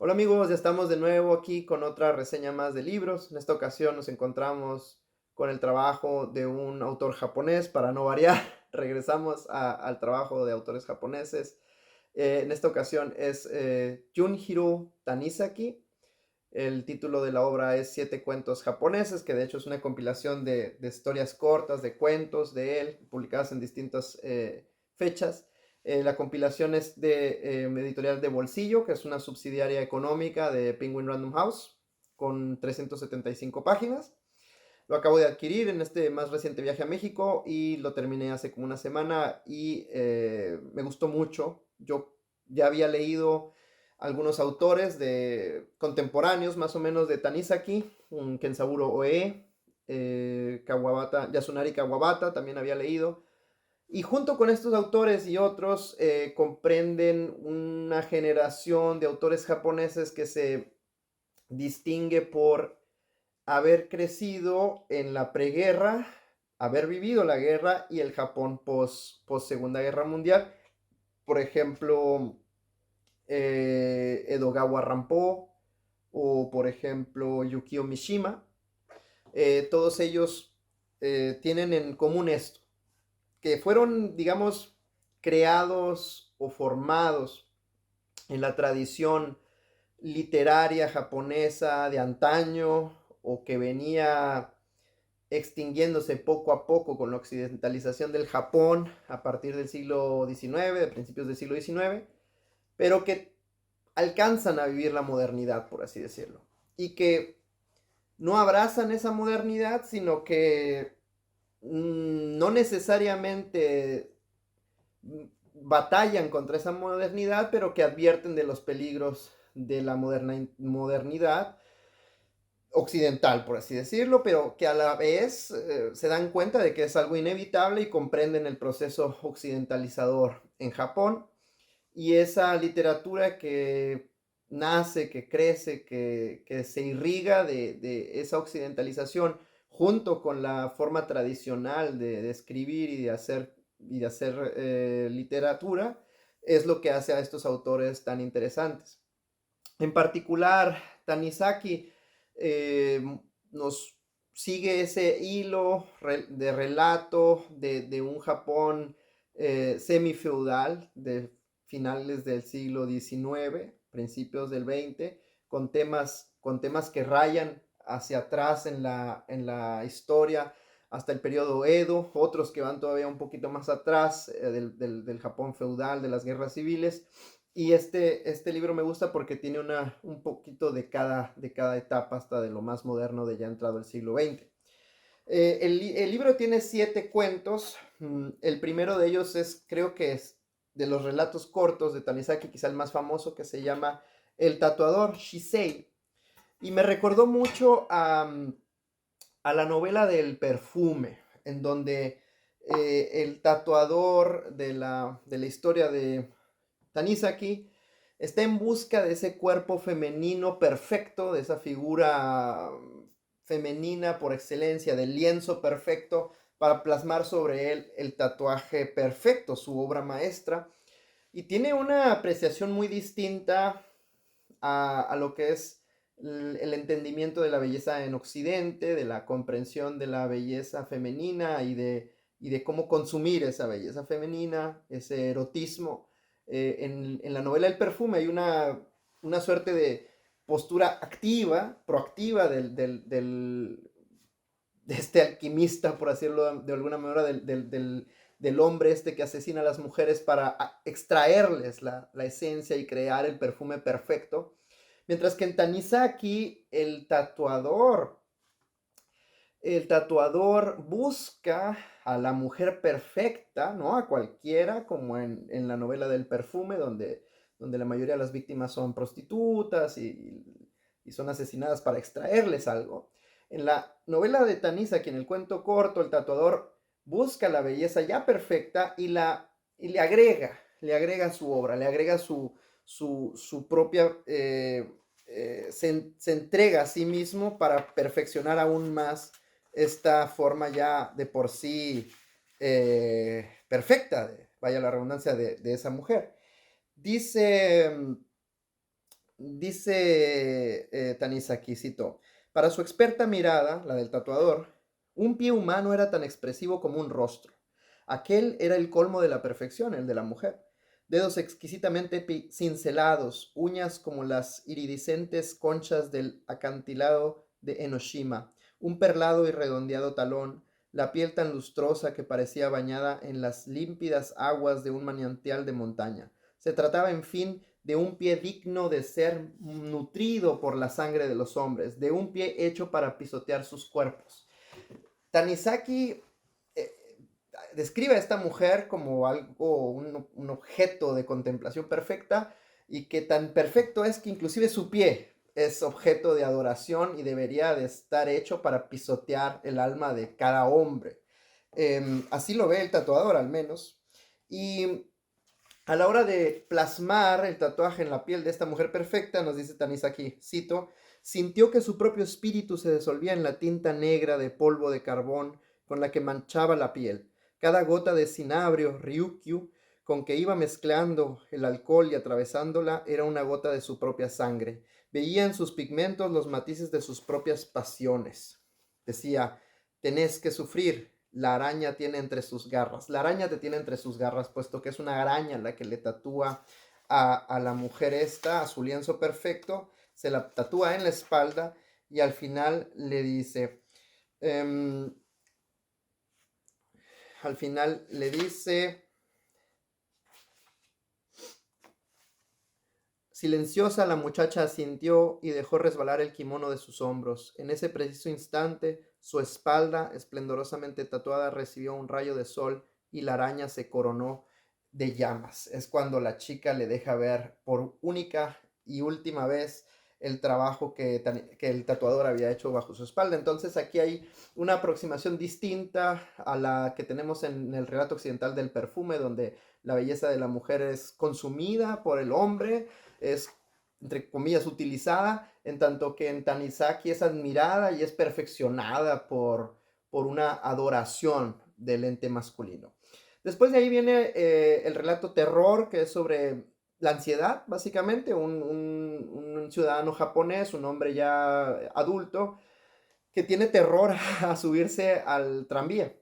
Hola amigos, ya estamos de nuevo aquí con otra reseña más de libros. En esta ocasión nos encontramos con el trabajo de un autor japonés, para no variar. Regresamos al trabajo de autores japoneses. En esta ocasión es Junhiro Tanizaki. El título de la obra es Siete cuentos japoneses, que de hecho es una compilación de historias cortas, de cuentos de él, publicadas en distintas fechas. La compilación es de editorial de Bolsillo, que es una subsidiaria económica de Penguin Random House, con 375 páginas. Lo acabo de adquirir en este más reciente viaje a México y lo terminé hace como una semana y me gustó mucho. Yo ya había leído algunos autores de contemporáneos, más o menos, de Tanizaki, Kensaburo Oe, Yasunari Kawabata, también había leído. Y junto con estos autores y otros, comprenden una generación de autores japoneses que se distingue por haber crecido en la preguerra, haber vivido la guerra y el Japón post Segunda Guerra Mundial. Por ejemplo, Edogawa Rampo o por ejemplo Yukio Mishima. Todos ellos tienen en común esto, que fueron, digamos, creados o formados en la tradición literaria japonesa de antaño, o que venía extinguiéndose poco a poco con la occidentalización del Japón a partir del siglo XIX, de principios del siglo XIX, pero que alcanzan a vivir la modernidad, por así decirlo, y que no abrazan esa modernidad, sino que no necesariamente batallan contra esa modernidad, pero que advierten de los peligros de la modernidad occidental, por así decirlo, pero que a la vez se dan cuenta de que es algo inevitable y comprenden el proceso occidentalizador en Japón. Y esa literatura que nace, que crece, que se irriga de esa occidentalización, junto con la forma tradicional de escribir y de hacer literatura, es lo que hace a estos autores tan interesantes. En particular, Tanizaki eh, nos sigue ese hilo de relato de un Japón semifeudal de finales del siglo XIX, principios del XX, con temas que rayan hacia atrás en la historia hasta el periodo Edo, otros que van todavía un poquito más atrás del Japón feudal, de las guerras civiles. Y este libro me gusta porque tiene un poquito de cada etapa, hasta de lo más moderno de ya entrado el siglo XX. El libro tiene 7 cuentos. El primero de ellos creo que es de los relatos cortos de Tanizaki, quizá el más famoso, que se llama El tatuador, Shisei. Y me recordó mucho a la novela del perfume, en donde el tatuador de la historia de Tanizaki está en busca de ese cuerpo femenino perfecto, de esa figura femenina por excelencia, del lienzo perfecto, para plasmar sobre él el tatuaje perfecto, su obra maestra. Y tiene una apreciación muy distinta a lo que es el entendimiento de la belleza en Occidente, de la comprensión de la belleza femenina y de cómo consumir esa belleza femenina, ese erotismo. En la novela El perfume hay una suerte de postura activa, proactiva de este alquimista, por decirlo de alguna manera, del hombre este que asesina a las mujeres para extraerles la esencia y crear el perfume perfecto. Mientras que en Tanizaki, el tatuador busca a la mujer perfecta, ¿no? A cualquiera, como en la novela del perfume, donde la mayoría de las víctimas son prostitutas y son asesinadas para extraerles algo. En la novela de Tanizaki, en el cuento corto, el tatuador busca la belleza ya perfecta y le agrega su obra, le agrega su propia, se entrega a sí mismo para perfeccionar aún más esta forma ya de por sí perfecta, vaya la redundancia, de esa mujer. Dice dice Tanizaki, cito, para su experta mirada, la del tatuador, un pie humano era tan expresivo como un rostro. Aquel era el colmo de la perfección, el de la mujer. Dedos exquisitamente cincelados, uñas como las iridiscentes conchas del acantilado de Enoshima, un perlado y redondeado talón, la piel tan lustrosa que parecía bañada en las límpidas aguas de un manantial de montaña. Se trataba, en fin, de un pie digno de ser nutrido por la sangre de los hombres, de un pie hecho para pisotear sus cuerpos. Tanizaki describe a esta mujer como algo, un objeto de contemplación perfecta, y que tan perfecto es que inclusive su pie es objeto de adoración y debería de estar hecho para pisotear el alma de cada hombre. Así lo ve el tatuador al menos. Y a la hora de plasmar el tatuaje en la piel de esta mujer perfecta, nos dice Tanizaki, cito, sintió que su propio espíritu se disolvía en la tinta negra de polvo de carbón con la que manchaba la piel. Cada gota de cinabrio, ryukyu, con que iba mezclando el alcohol y atravesándola, era una gota de su propia sangre. Veía en sus pigmentos los matices de sus propias pasiones. Decía, tenés que sufrir, la araña tiene entre sus garras. La araña te tiene entre sus garras, puesto que es una araña la que le tatúa a la mujer esta, a su lienzo perfecto, se la tatúa en la espalda y al final le dice, um, al final le dice, silenciosa la muchacha asintió y dejó resbalar el kimono de sus hombros. En ese preciso instante, su espalda, esplendorosamente tatuada, recibió un rayo de sol y la araña se coronó de llamas. Es cuando la chica le deja ver por única y última vez el trabajo que el tatuador había hecho bajo su espalda. Entonces aquí hay una aproximación distinta a la que tenemos en el relato occidental del perfume, donde la belleza de la mujer es consumida por el hombre, es, entre comillas, utilizada, en tanto que en Tanizaki es admirada y es perfeccionada por una adoración del ente masculino. Después de ahí viene el relato terror, que es sobre la ansiedad, básicamente, un ciudadano japonés, un hombre ya adulto, que tiene terror a subirse al tranvía.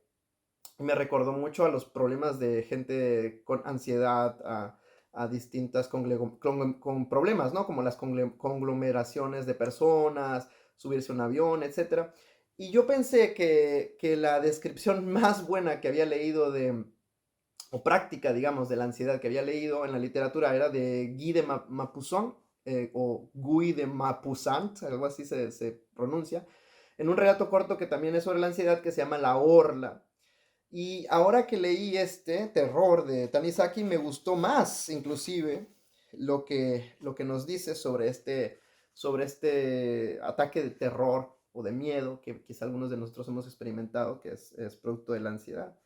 Me recordó mucho a los problemas de gente con ansiedad, a distintas con problemas, ¿no? Como las conglomeraciones de personas, subirse a un avión, etcétera. Y yo pensé que la descripción más buena que había leído o práctica, digamos, de la ansiedad que había leído en la literatura era de Guy de Maupassant, o Guy de Maupassant, algo así se pronuncia, en un relato corto que también es sobre la ansiedad, que se llama La Orla. Y ahora que leí este terror de Tanizaki, me gustó más, inclusive, lo que nos dice sobre este ataque de terror o de miedo que quizá algunos de nosotros hemos experimentado, que es producto de la ansiedad.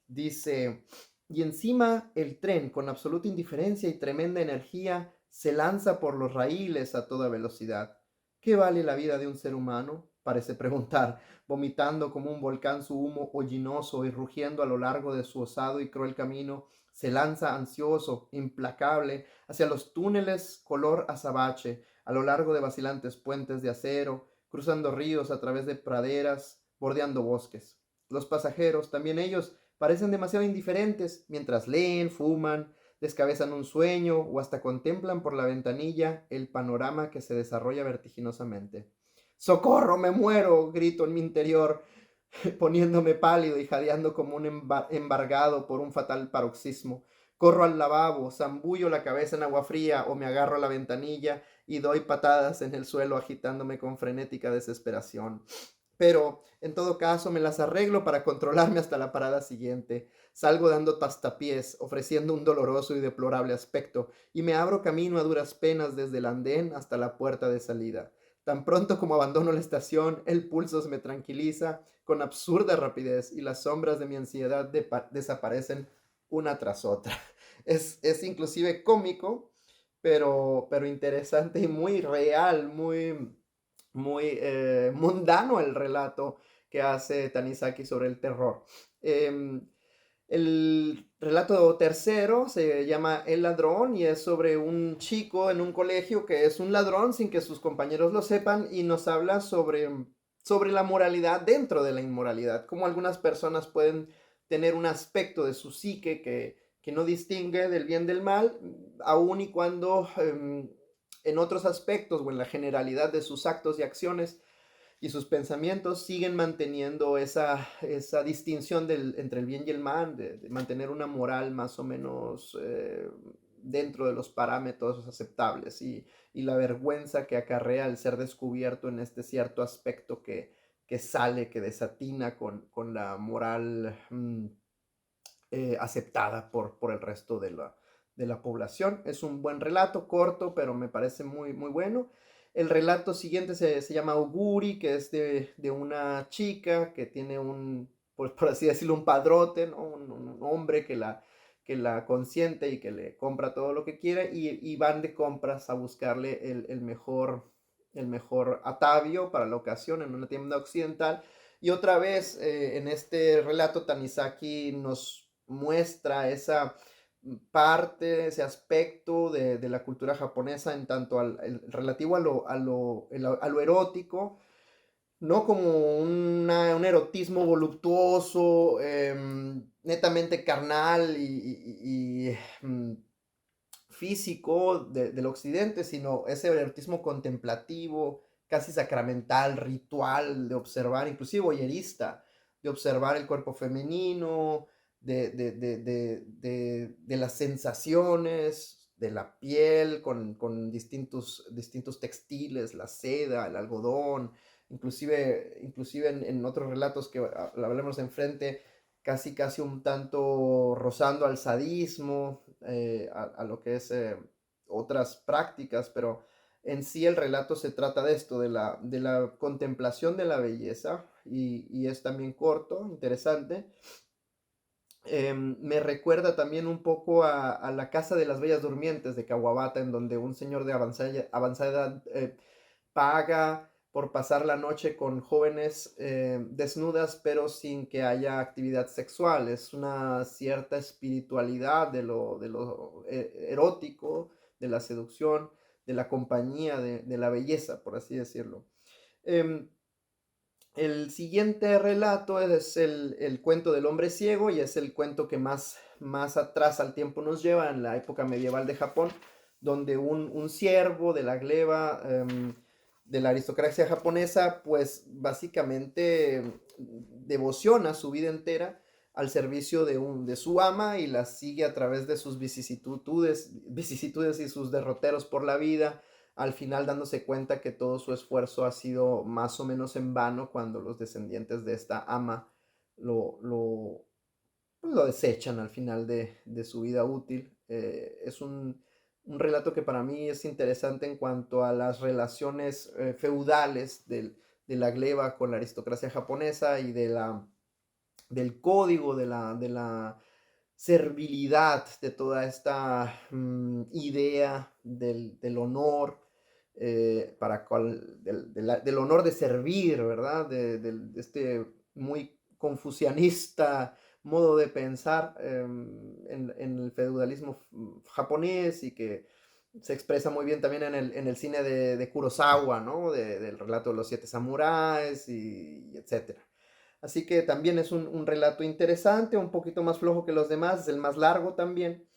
Dice, y encima el tren, con absoluta indiferencia y tremenda energía, se lanza por los raíles a toda velocidad. ¿Qué vale la vida de un ser humano? Parece preguntar, vomitando como un volcán su humo hollinoso y rugiendo a lo largo de su osado y cruel camino, se lanza ansioso, implacable, hacia los túneles color azabache, a lo largo de vacilantes puentes de acero, cruzando ríos a través de praderas, bordeando bosques. Los pasajeros, también ellos, parecen demasiado indiferentes mientras leen, fuman, descabezan un sueño o hasta contemplan por la ventanilla el panorama que se desarrolla vertiginosamente. ¡Socorro, me muero! Grito en mi interior, poniéndome pálido y jadeando como un embargado por un fatal paroxismo. Corro al lavabo, zambullo la cabeza en agua fría o me agarro a la ventanilla y doy patadas en el suelo agitándome con frenética desesperación. Pero en todo caso me las arreglo para controlarme hasta la parada siguiente. Salgo dando tastapiés, ofreciendo un doloroso y deplorable aspecto, y me abro camino a duras penas desde el andén hasta la puerta de salida. Tan pronto como abandono la estación, el pulso se me tranquiliza con absurda rapidez y las sombras de mi ansiedad desaparecen una tras otra. Es inclusive cómico, pero interesante y muy real, muy mundano el relato que hace Tanizaki sobre el terror. El relato tercero se llama El ladrón y es sobre un chico en un colegio que es un ladrón sin que sus compañeros lo sepan y nos habla sobre la moralidad dentro de la inmoralidad, cómo algunas personas pueden tener un aspecto de su psique que no distingue del bien del mal, aun y cuando en otros aspectos o en la generalidad de sus actos y acciones y sus pensamientos siguen manteniendo esa distinción entre el bien y el mal, de mantener una moral más o menos dentro de los parámetros aceptables y la vergüenza que acarrea el ser descubierto en este cierto aspecto que sale, que desatina con la moral aceptada por el resto de la población. Es un buen relato, corto, pero me parece muy, muy bueno. El relato siguiente se llama Auguri, que es de una chica que tiene pues, por así decirlo, un padrote, ¿no? Un hombre que la consiente y que le compra todo lo que quiere y van de compras a buscarle el mejor atavio para la ocasión en una tienda occidental. Y otra vez, en este relato, Tanizaki nos muestra esa parte, ese aspecto de la cultura japonesa en tanto relativo a lo erótico, no como un erotismo voluptuoso, netamente carnal físico del occidente, sino ese erotismo contemplativo, casi sacramental, ritual, de observar, inclusive voyerista, de observar el cuerpo femenino, de las sensaciones, de la piel con distintos textiles, la seda, el algodón, inclusive en otros relatos que hablaremos enfrente, casi un tanto rozando al sadismo, a lo que es otras prácticas, pero en sí el relato se trata de esto, de la contemplación de la belleza y es también corto, interesante. Me recuerda también un poco a La Casa de las Bellas Durmientes de Kawabata, en donde un señor de avanzada edad paga por pasar la noche con jóvenes desnudas, pero sin que haya actividad sexual. Es una cierta espiritualidad de lo erótico, de la seducción, de la compañía, de la belleza, por así decirlo. Em, el siguiente relato es el cuento del hombre ciego y es el cuento que más atrás al tiempo nos lleva en la época medieval de Japón, donde un siervo de la gleba de la aristocracia japonesa, pues básicamente devociona su vida entera al servicio de su ama y la sigue a través de sus vicisitudes y sus derroteros por la vida, al final dándose cuenta que todo su esfuerzo ha sido más o menos en vano cuando los descendientes de esta ama lo, lo, pues lo desechan al final de su vida útil. Es un relato que para mí es interesante en cuanto a las relaciones feudales de la gleba con la aristocracia japonesa y del código de la servilidad, de toda esta idea del honor, del honor de servir, ¿verdad? De este muy confucianista modo de pensar en el feudalismo japonés y que se expresa muy bien también en el cine de Kurosawa, ¿no? Del relato de los siete samuráis y etcétera. Así que también es un relato interesante, un poquito más flojo que los demás, es el más largo también.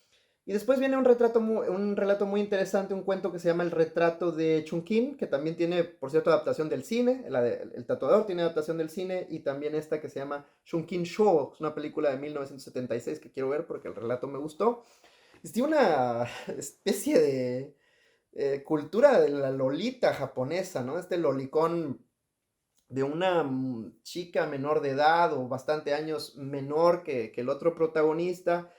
Y después viene un relato muy interesante, un cuento que se llama El retrato de Chungkin, que también tiene, por cierto, adaptación del cine. El tatuador tiene adaptación del cine y también esta que se llama Chungkin Show, es una película de 1976 que quiero ver porque el relato me gustó. Tiene una especie de cultura de la lolita japonesa, ¿no? Este lolicón de una chica menor de edad o bastante años menor que el otro protagonista,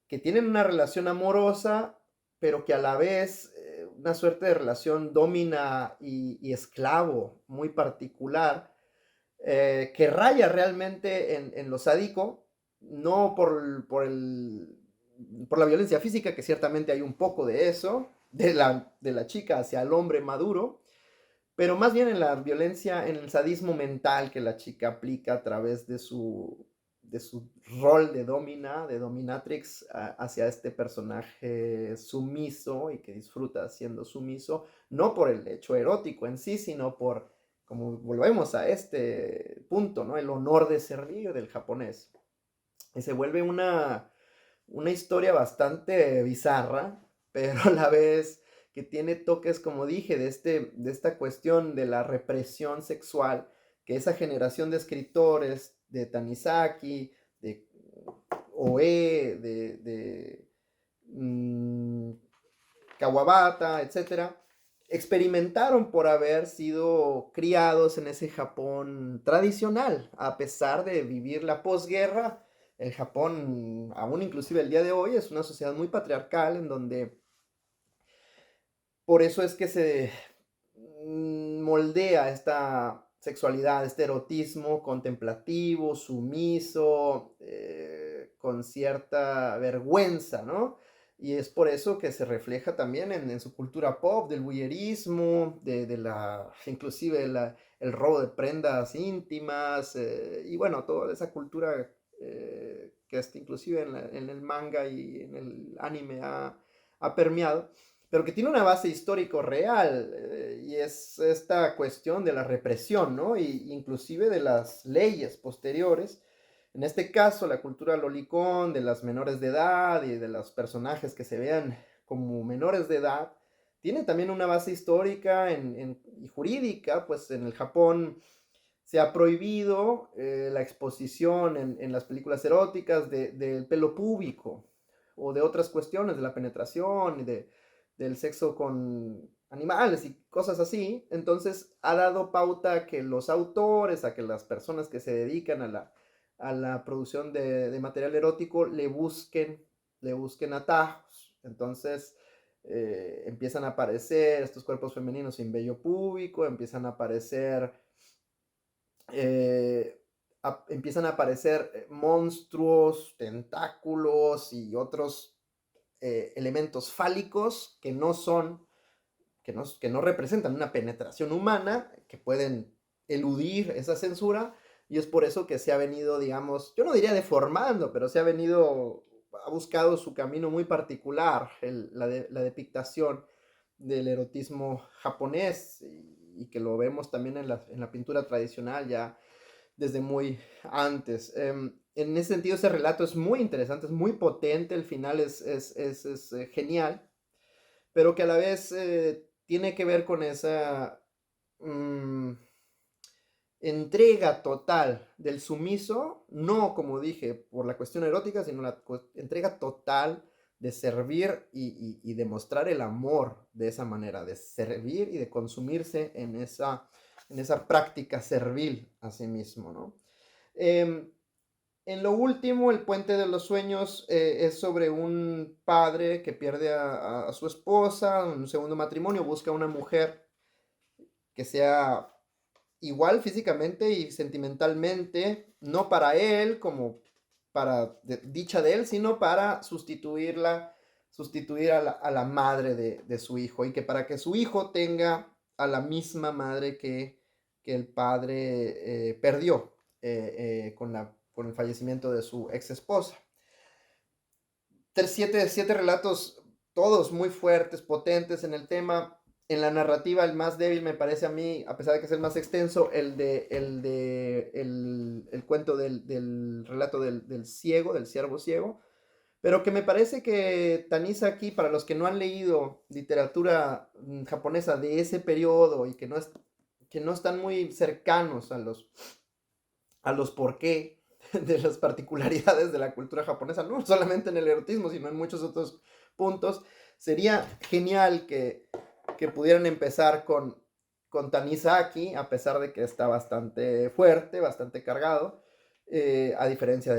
que tienen una relación amorosa, pero que a la vez una suerte de relación domina y esclavo muy particular, que raya realmente en lo sádico, no por la violencia física, que ciertamente hay un poco de eso, de la chica hacia el hombre maduro, pero más bien en la violencia, en el sadismo mental que la chica aplica a través de su rol de dominatrix hacia este personaje sumiso y que disfruta siendo sumiso, no por el hecho erótico en sí, sino por, como volvemos a este punto, ¿no? El honor de servir del japonés. Y se vuelve una historia bastante bizarra, pero a la vez que tiene toques, como dije, de esta cuestión de la represión sexual que esa generación de escritores, de Tanizaki, de Oe, de Kawabata, etcétera, experimentaron por haber sido criados en ese Japón tradicional, a pesar de vivir la posguerra. El Japón, aún inclusive el día de hoy, es una sociedad muy patriarcal en donde por eso es que se moldea esta sexualidad, este erotismo contemplativo, sumiso, con cierta vergüenza, ¿no? Y es por eso que se refleja también en su cultura pop, del voyerismo, inclusive el robo de prendas íntimas, y bueno, toda esa cultura que hasta inclusive en el manga y en el anime ha permeado, pero que tiene una base histórico real, y es esta cuestión de la represión, ¿no? Y inclusive de las leyes posteriores. En este caso, la cultura lolicón, de las menores de edad y de los personajes que se vean como menores de edad, tiene también una base histórica y jurídica, pues en el Japón se ha prohibido la exposición en las películas eróticas del pelo púbico o de otras cuestiones, de la penetración y del sexo con animales y cosas así. Entonces ha dado pauta a que los autores, a que las personas que se dedican a la producción de material erótico le busquen atajos. Entonces empiezan a aparecer estos cuerpos femeninos sin vello púbico, eh, empiezan a aparecer monstruos, tentáculos y otros elementos fálicos que no representan una penetración humana, que pueden eludir esa censura, y es por eso que se ha venido, digamos, yo no diría deformando, pero ha buscado su camino muy particular, la depictación del erotismo japonés, y que lo vemos también en la pintura tradicional ya desde muy antes. En ese sentido, ese relato es muy interesante, es muy potente, el final es genial, pero que a la vez tiene que ver con esa entrega total del sumiso, no como dije, por la cuestión erótica, sino la entrega total de servir y demostrar el amor de esa manera, de servir y de consumirse en esa práctica servil a sí mismo, ¿no? En lo último, El Puente de los Sueños es sobre un padre que pierde a su esposa en un segundo matrimonio, busca una mujer que sea igual físicamente y sentimentalmente, no para él como para dicha de él, sino para sustituir a la madre de su hijo, y que para que su hijo tenga a la misma madre que el padre perdió con el fallecimiento de su ex esposa. Siete relatos, todos muy fuertes, potentes en el tema. En la narrativa, el más débil me parece a mí, a pesar de que es el más extenso, el cuento del relato del ciego, del ciervo ciego, pero que me parece que Tanizaki, para los que no han leído literatura japonesa de ese periodo y que no están muy cercanos a los por qué de las particularidades de la cultura japonesa, no solamente en el erotismo, sino en muchos otros puntos, sería genial que pudieran empezar con Tanizaki, a pesar de que está bastante fuerte, bastante cargado, a diferencia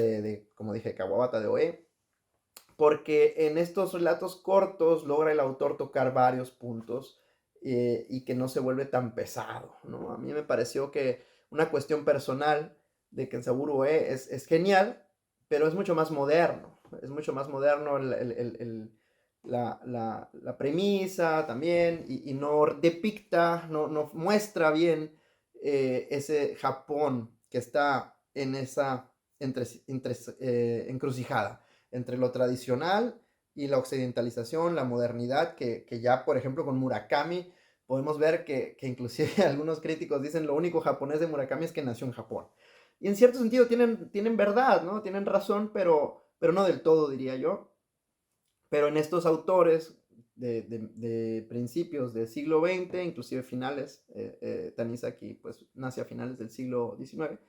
como dije, Kawabata de Oe, porque en estos relatos cortos logra el autor tocar varios puntos y que no se vuelve tan pesado, ¿no? A mí me pareció que una cuestión personal de Kensaburo Oe es genial, pero es mucho más moderno la premisa también, y no depicta, no muestra bien ese Japón que está en esa encrucijada entre lo tradicional y la occidentalización, la modernidad, que ya, por ejemplo, con Murakami podemos ver que inclusive algunos críticos dicen lo único japonés de Murakami es que nació en Japón. Y en cierto sentido tienen verdad, ¿no? Tienen razón, pero no del todo, diría yo. Pero en estos autores de principios del siglo XX, inclusive finales, Tanizaki pues nace a finales del siglo XIX,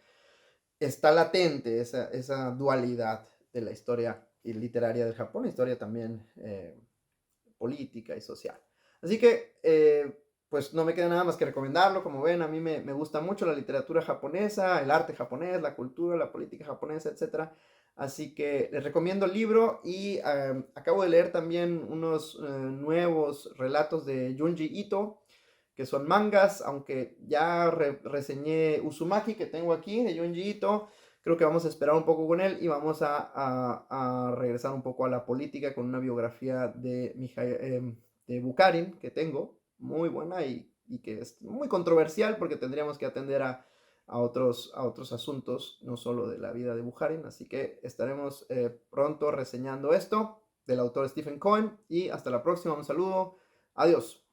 está latente esa dualidad de la historia literaria del Japón, historia también política y social. Así que, pues no me queda nada más que recomendarlo. Como ven, a mí me gusta mucho la literatura japonesa, el arte japonés, la cultura, la política japonesa, etc. Así que les recomiendo el libro y acabo de leer también unos nuevos relatos de Junji Ito, que son mangas, aunque ya reseñé Uzumaki, que tengo aquí, de Junji Ito. Creo que vamos a esperar un poco con él y vamos a regresar un poco a la política con una biografía de Bukharin que tengo, muy buena y que es muy controversial porque tendríamos que atender a otros asuntos, no solo de la vida de Bukharin. Así que estaremos pronto reseñando esto del autor Stephen Cohen y hasta la próxima. Un saludo. Adiós.